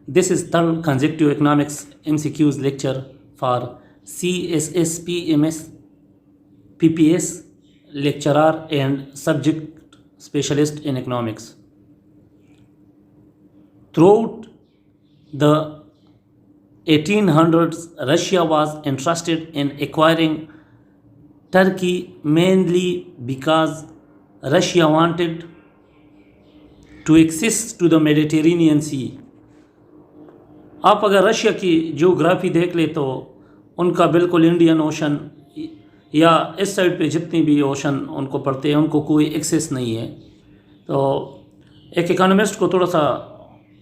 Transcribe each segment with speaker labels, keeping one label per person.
Speaker 1: This is third consecutive economics MCQs lecture for CSSPMS PPS lecturer and subject specialist in economics. Throughout the 1800s, Russia was interested in acquiring Turkey mainly because Russia wanted to access to the Mediterranean Sea. आप अगर Russia की geography देख ले तो उनका बिल्कुल Indian ocean या इस साइड पे जितनी भी ओशन उनको पड़ते हैं उनको कोई एक्सेस नहीं है। तो एक इकोनॉमिस्ट को थोड़ा सा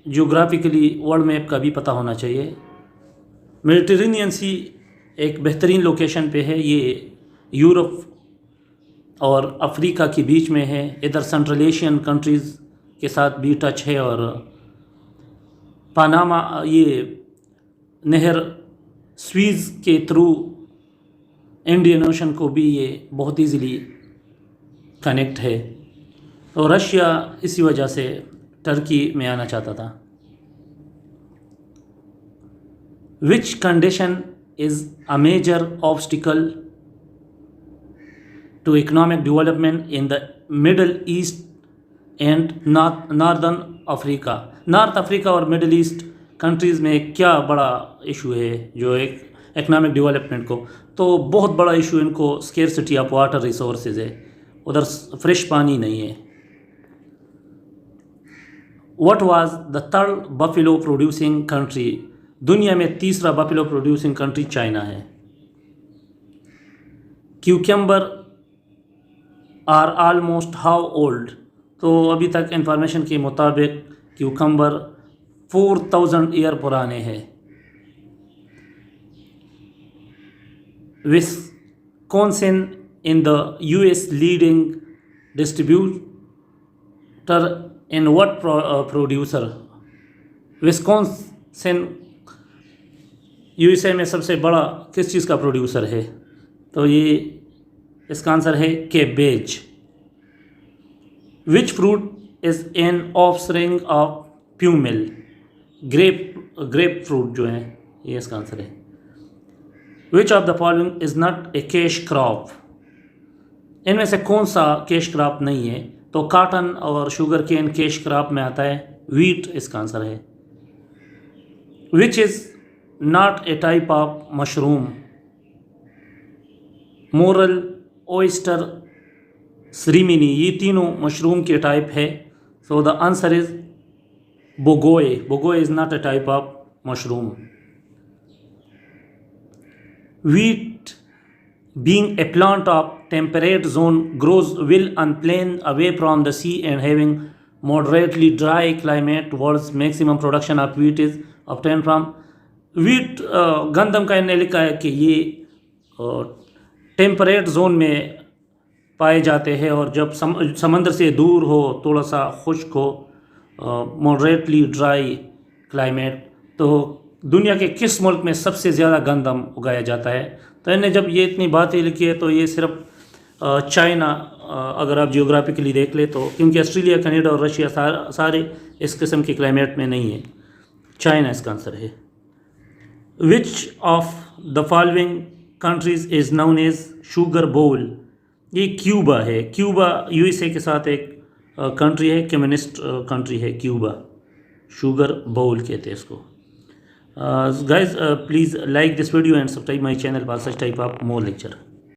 Speaker 1: जियोग्राफिकली वर्ल्ड मैप का भी पता होना चाहिए। मेडिटेरेनियन सी एक बेहतरीन लोकेशन पे है, ये यूरोप और अफ्रीका के बीच में है। इधर सेंट्रल एशियन कंट्रीज़ के साथ भी टच है और पनामा ये नहर स्वीज़ के थ्रू इंडियन ओशन को भी ये बहुत इजीली कनेक्ट है। तो रशिया इसी वजह से टर्की में आना चाहता था। Which condition is a major obstacle to economic development in the Middle East and northern Africa. North Africa और मिडल ईस्ट कंट्रीज़ में क्या बड़ा इशू है जो एक इकोनॉमिक डेवलपमेंट को, तो बहुत बड़ा इशू इनको स्केर्सिटी ऑफ वाटर रिसोर्सेज है, उधर फ्रेश पानी नहीं है। What was the third buffalo producing country? दुनिया में तीसरा बफेलो प्रोड्यूसिंग कंट्री चाइना है। Cucumber are almost how old? तो अभी तक इंफॉर्मेशन के मुताबिक क्यूकम्बर 4000 ईयर पुराने हैं। Wisconsin in the US leading distributor in what producer? Wisconsin USA में सबसे बड़ा किस चीज़ का प्रोड्यूसर है? तो ये इसका आंसर है cabbage. Which fruit is an offspring of pomelo? Grapefruit जो है, ये इसका आंसर है। Which of the following is not a cash crop? इनमें से कौन सा कैश क्रॉप नहीं है? तो कॉटन और शुगर केन कैश क्रॉप में आता है, वीट इसका आंसर है। Which is not a type of mushroom? Morel, oyster, श्रीमिनी, ये तीनों मशरूम के टाइप है। सो द आंसर इज बोगोए। बोगोए is not a type of mushroom. Wheat, being a plant of temperate zone, grows well on plain away from the sea and having moderately dry climate. World's maximum production of wheat is obtained from wheat। गंदम का इन्हें लिखा है कि ये temperate zone में पाए जाते हैं और जब समंदर से दूर हो, थोड़ा सा खुश्क हो, मॉडरेटली ड्राई क्लाइमेट, तो दुनिया के किस मुल्क में सबसे ज़्यादा गंदम उगाया जाता है? तो इन्हें जब ये इतनी बातें लिखी है तो ये सिर्फ चाइना, अगर आप जियोग्राफिकली देख ले तो, क्योंकि ऑस्ट्रेलिया, कनाडा और रशिया सारे इस किस्म के क्लाइमेट में नहीं है। चाइना इसका आंसर है। Which of the following countries is known as sugar bowl? ये क्यूबा है। क्यूबा यूएसए के साथ एक कंट्री है, कम्युनिस्ट कंट्री है क्यूबा। शुगर बोल कहते हैं इसको। Guys, please like this video and subscribe my channel for such type of more lecture.